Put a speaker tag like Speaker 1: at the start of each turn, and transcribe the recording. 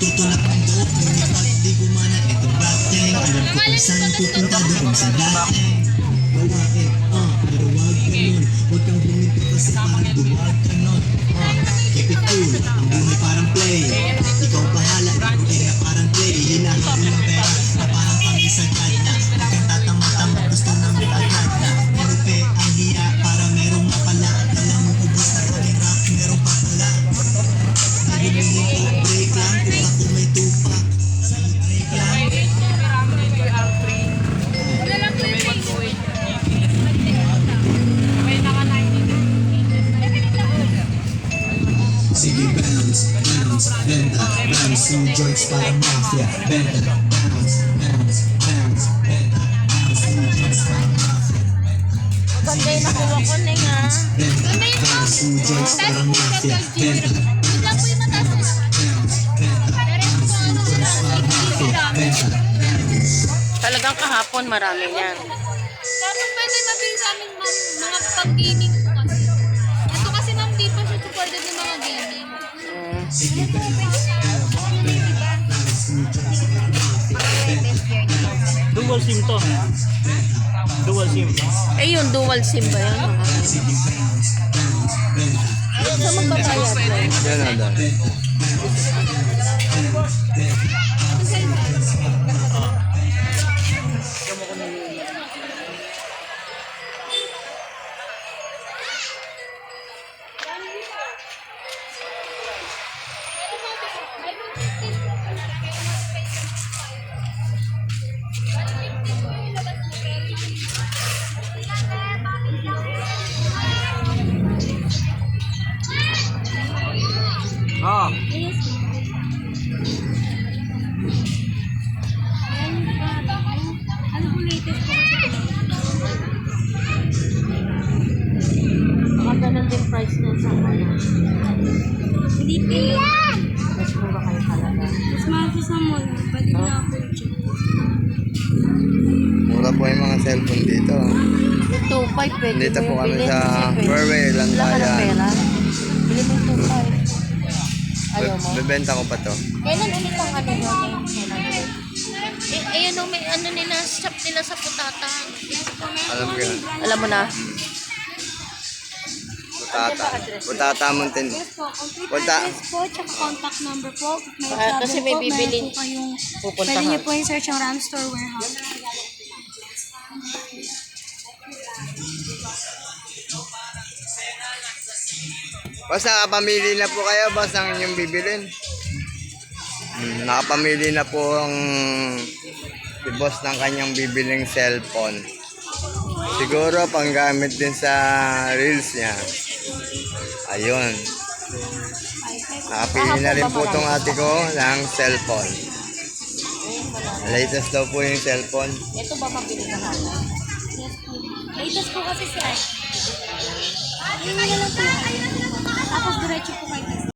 Speaker 1: Tutulak ng doon, ngunit pag di gumana, eto bateng. Alam ko kung saan pupunta doon sa dating gawain, pero wag ganun. Huwag kang huminto kasi parang buwag ka nun. Keep it cool, ang buhay parang play. Ikaw bahala, ikaw din na parang play. Hinahan mo ng pera na parang pangisagad na. Huwag kang tatama-tama, gusto namin agad na. Marupe ang hiya para merong mapala. Alam mo ubos na kaming rap, merong papala. Hindi mo hinto, break lang. Kung ako may tupak, sa'yo break lang. Sige, bounce, bounce, benta, bounce, yung joints parang mafia. Benta, bounce, bounce, bounce, benta, bounce, yung joints parang mafia.
Speaker 2: Maganda yung nakuha ko na nga.
Speaker 1: Benta, bounce, yung joints parang mafia. Benta, bounce, bounce, bounce, benta, bounce, yung joints parang mafia. Benta, bounce.
Speaker 2: Talagang kahapon marami yan.
Speaker 3: Pero pwede sabihin sa amin, ma'am, mga pag-gaming po kasi. Ito kasi, ma'am, di pa siya supported ng mga gaming.
Speaker 1: Sige, bounce, bounce, benta, bounce, yung joints parang mafia. Benta,
Speaker 4: Dual SIM to. Dual SIM.
Speaker 2: Eh yung dual SIM ba yan?
Speaker 1: sige, bounce, bounce, benta.
Speaker 2: Saan magbabayad yan?
Speaker 5: Yan na daw.
Speaker 4: Ah.
Speaker 3: Ano po latest po kasi ito?
Speaker 2: Baka ganun din price na sa ano.
Speaker 3: Hindi po.
Speaker 2: Mas mura kayo talaga.
Speaker 3: Mas mahal po sa mall. Pwede na ako i-check.
Speaker 5: Mura po yung mga cellphone dito.
Speaker 2: 2.5 pwede
Speaker 5: Dito
Speaker 2: mo
Speaker 5: po
Speaker 2: yung
Speaker 5: kami
Speaker 2: bilhin
Speaker 5: sa
Speaker 2: kasi pwede.
Speaker 5: Fairway,
Speaker 2: Wala ka ng
Speaker 5: Lantayan.
Speaker 2: pera. Bili mo yung 2.5. Ayaw mo?
Speaker 5: Bebenta ko pa to.
Speaker 2: Kailan ulit ang ano nyo? Ayun o, may ano nila, shop nila sa Putatan.
Speaker 5: Alam ko yun.
Speaker 2: Alam mo na?
Speaker 5: Putata. Putata Mountain.
Speaker 3: Yes po. Complete
Speaker 5: Punta.
Speaker 3: address po, tsaka contact number po. May
Speaker 2: Kasi
Speaker 3: problem
Speaker 2: may
Speaker 3: po,
Speaker 2: bibilin.
Speaker 3: meron po kayong,
Speaker 2: Pupuntahan.
Speaker 3: pwede niyo po yung search ang Ram Store Warehouse.
Speaker 5: Boss, nakapamili na po kayo, boss, ng inyong bibilin. Nakapamili na po ang si boss ng kanyang bibiling cellphone. Siguro panggamit din sa reels niya. Ayun. Nakapili na rin po itong ate ko ng cellphone. Latest daw po yung cellphone.
Speaker 2: Ito ba mabili na natin?
Speaker 3: Yes po. Latest po kasi sir. Ayun na lang po. Tapos diretso po kayo.